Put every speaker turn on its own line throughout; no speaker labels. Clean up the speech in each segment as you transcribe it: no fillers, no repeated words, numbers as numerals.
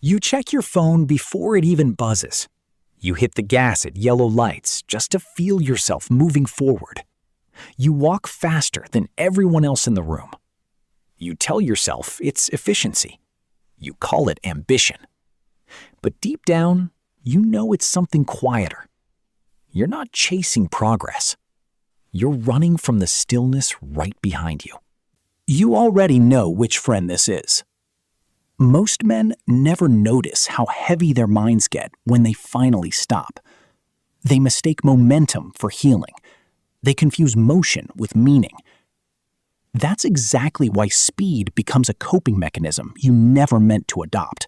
You check your phone before it even buzzes. You hit the gas at yellow lights just to feel yourself moving forward. You walk faster than everyone else in the room. You tell yourself it's efficiency. You call it ambition. But deep down, you know it's something quieter. You're not chasing progress. You're running from the stillness right behind you. You already know which friend this is. Most men never notice how heavy their minds get when they finally stop. They mistake momentum for healing. They confuse motion with meaning. That's exactly why speed becomes a coping mechanism you never meant to adopt.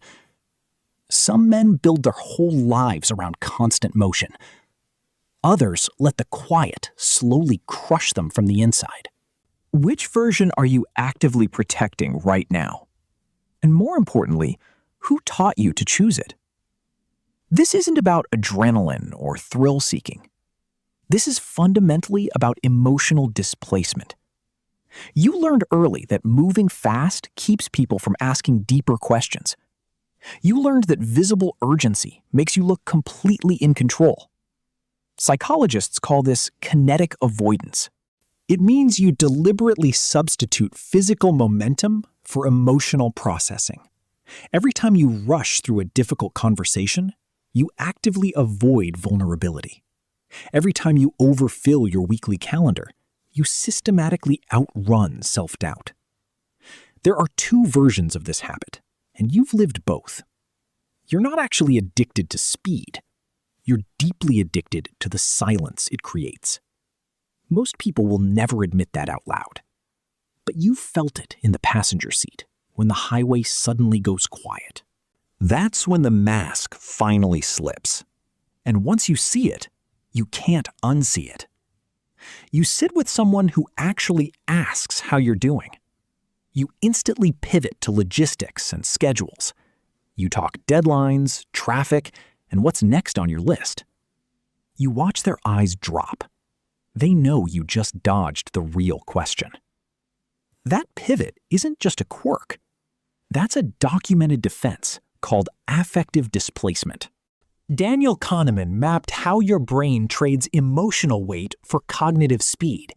Some men build their whole lives around constant motion. Others let the quiet slowly crush them from the inside. Which version are you actively protecting right now? And more importantly, who taught you to choose it? This isn't about adrenaline or thrill-seeking. This is fundamentally about emotional displacement. You learned early that moving fast keeps people from asking deeper questions. You learned that visible urgency makes you look completely in control. Psychologists call this kinetic avoidance. It means you deliberately substitute physical momentum for emotional processing. Every time you rush through a difficult conversation, you actively avoid vulnerability. Every time you overfill your weekly calendar, you systematically outrun self-doubt. There are two versions of this habit, and you've lived both. You're not actually addicted to speed. You're deeply addicted to the silence it creates. Most people will never admit that out loud. But you felt it in the passenger seat when the highway suddenly goes quiet. That's when the mask finally slips. And once you see it, you can't unsee it. You sit with someone who actually asks how you're doing. You instantly pivot to logistics and schedules. You talk deadlines, traffic, and what's next on your list. You watch their eyes drop. They know you just dodged the real question. That pivot isn't just a quirk. That's a documented defense called affective displacement. Daniel Kahneman mapped how your brain trades emotional weight for cognitive speed.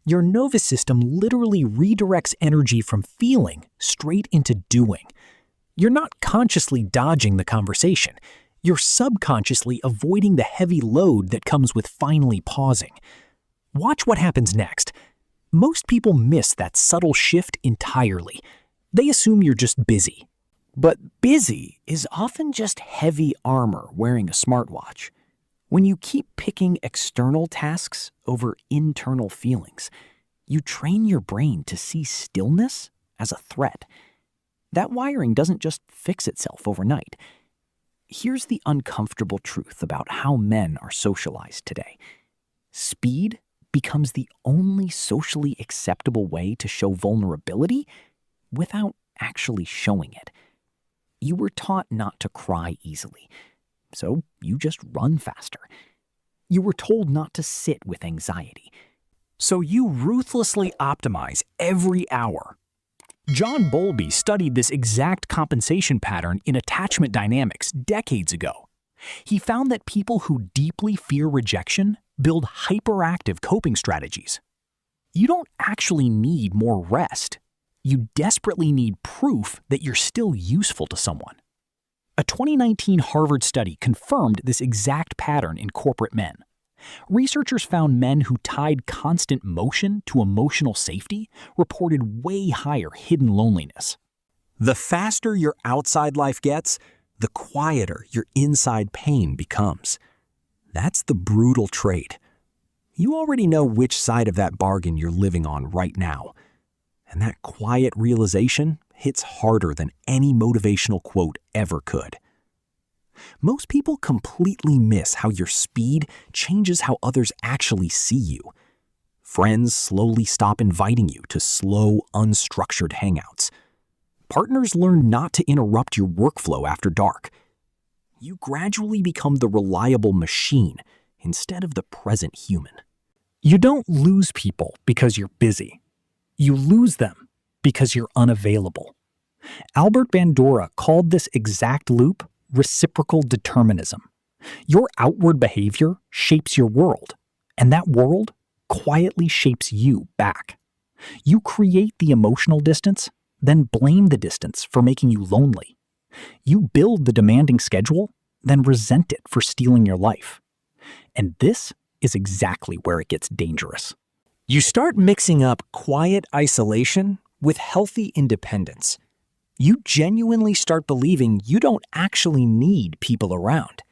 Your nervous system literally redirects energy from feeling straight into doing. You're not consciously dodging the conversation. You're subconsciously avoiding the heavy load that comes with finally pausing. Watch what happens next. Most people miss that subtle shift entirely. They assume you're just busy. But busy is often just heavy armor wearing a smartwatch. When you keep picking external tasks over internal feelings, you train your brain to see stillness as a threat. That wiring doesn't just fix itself overnight. Here's the uncomfortable truth about how men are socialized today. Speed becomes the only socially acceptable way to show vulnerability without actually showing it. You were taught not to cry easily, so you just run faster. You were told not to sit with anxiety, so you ruthlessly optimize every hour. John Bowlby studied this exact compensation pattern in attachment dynamics decades ago. He found that people who deeply fear rejection build hyperactive coping strategies. You don't actually need more rest. You desperately need proof that you're still useful to someone. A 2019 Harvard study confirmed this exact pattern in corporate men. Researchers found men who tied constant motion to emotional safety reported way higher hidden loneliness. The faster your outside life gets, the quieter your inside pain becomes. That's the brutal trade. You already know which side of that bargain you're living on right now. And that quiet realization hits harder than any motivational quote ever could. Most people completely miss how your speed changes how others actually see you. Friends slowly stop inviting you to slow, unstructured hangouts. Partners learn not to interrupt your workflow after dark. You gradually become the reliable machine instead of the present human. You don't lose people because you're busy. You lose them because you're unavailable. Albert Bandura called this exact loop reciprocal determinism. Your outward behavior shapes your world, and that world quietly shapes you back. You create the emotional distance, then blame the distance for making you lonely. You build the demanding schedule, then resent it for stealing your life. And this is exactly where it gets dangerous. You start mixing up quiet isolation with healthy independence. You genuinely start believing you don't actually need people around.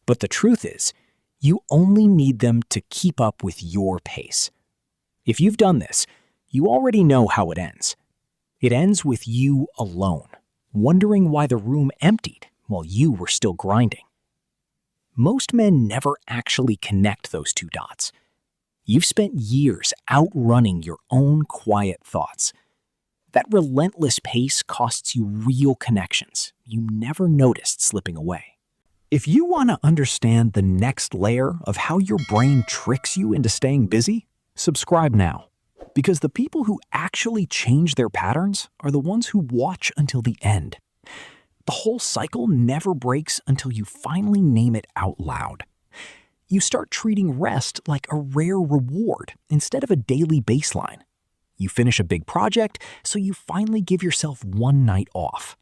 But the truth is, you only need them to keep up with your pace. If you've done this, you already know how it ends. It ends with you alone, wondering why the room emptied while you were still grinding. Most men never actually connect those two dots. You've spent years outrunning your own quiet thoughts. That relentless pace costs you real connections you never noticed slipping away. If you want to understand the next layer of how your brain tricks you into staying busy, subscribe now. Because the people who actually change their patterns are the ones who watch until the end. The whole cycle never breaks until you finally name it out loud. You start treating rest like a rare reward instead of a daily baseline. You finish a big project, so you finally give yourself one night off.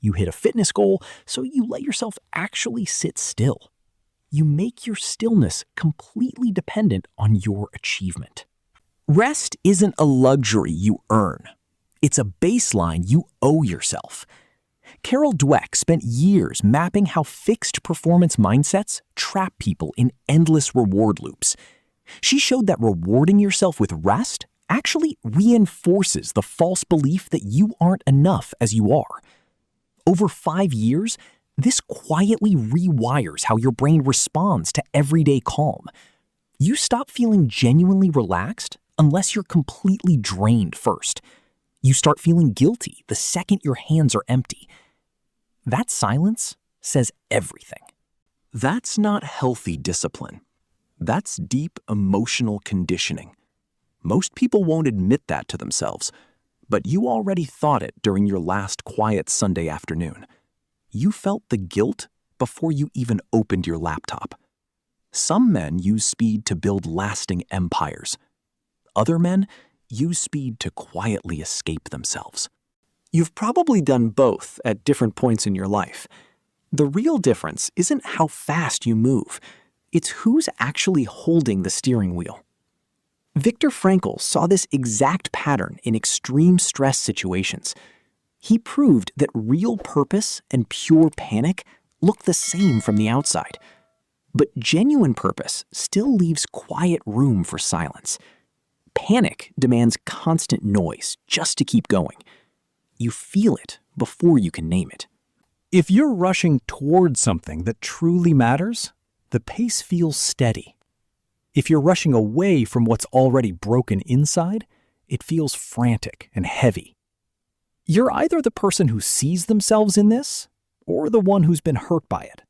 You hit a fitness goal, so you let yourself actually sit still. You make your stillness completely dependent on your achievement. Rest isn't a luxury you earn. It's a baseline you owe yourself. Carol Dweck spent years mapping how fixed performance mindsets trap people in endless reward loops. She showed that rewarding yourself with rest actually reinforces the false belief that you aren't enough as you are. Over 5 years, this quietly rewires how your brain responds to everyday calm. You stop feeling genuinely relaxed unless you're completely drained first. You start feeling guilty the second your hands are empty. That silence says everything. That's not healthy discipline. That's deep emotional conditioning. Most people won't admit that to themselves, but you already thought it during your last quiet Sunday afternoon. You felt the guilt before you even opened your laptop. Some men use speed to build lasting empires. Other men use speed to quietly escape themselves. You've probably done both at different points in your life. The real difference isn't how fast you move. It's who's actually holding the steering wheel. Viktor Frankl saw this exact pattern in extreme stress situations. He proved that real purpose and pure panic look the same from the outside. But genuine purpose still leaves quiet room for silence. Panic demands constant noise just to keep going. You feel it before you can name it. If you're rushing toward something that truly matters, the pace feels steady. If you're rushing away from what's already broken inside, it feels frantic and heavy. You're either the person who sees themselves in this, or the one who's been hurt by it.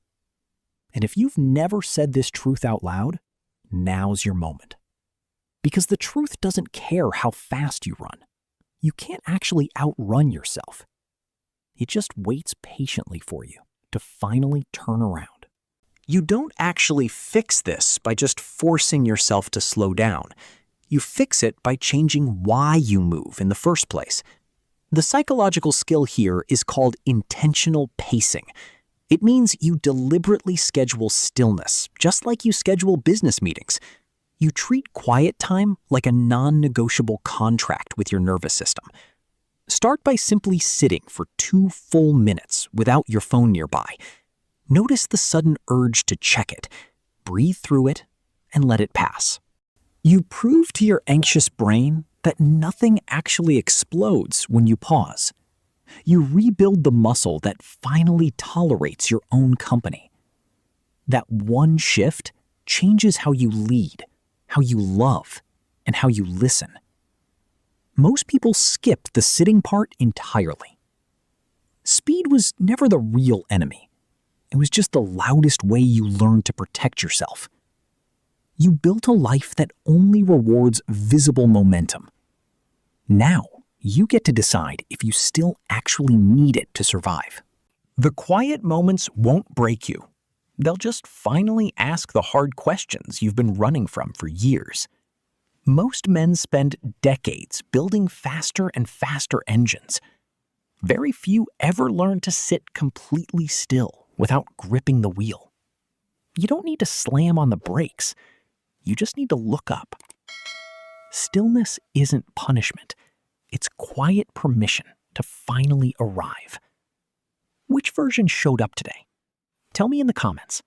And if you've never said this truth out loud, now's your moment. Because the truth doesn't care how fast you run. You can't actually outrun yourself. It just waits patiently for you to finally turn around. You don't actually fix this by just forcing yourself to slow down. You fix it by changing why you move in the first place. The psychological skill here is called intentional pacing. It means you deliberately schedule stillness, just like you schedule business meetings. You treat quiet time like a non-negotiable contract with your nervous system. Start by simply sitting for 2 full minutes without your phone nearby. Notice the sudden urge to check it, breathe through it, and let it pass. You prove to your anxious brain that nothing actually explodes when you pause. You rebuild the muscle that finally tolerates your own company. That one shift changes how you lead, how you love, and how you listen. Most people skip the sitting part entirely. Speed was never the real enemy. It was just the loudest way you learned to protect yourself. You built a life that only rewards visible momentum. Now, You get to decide if you still actually need it to survive. The quiet moments won't break you. They'll just finally ask the hard questions you've been running from for years. Most men spend decades building faster and faster engines. Very few ever learn to sit completely still without gripping the wheel. You don't need to slam on the brakes. You just need to look up. Stillness isn't punishment. It's quiet permission to finally arrive. Which version showed up today? Tell me in the comments.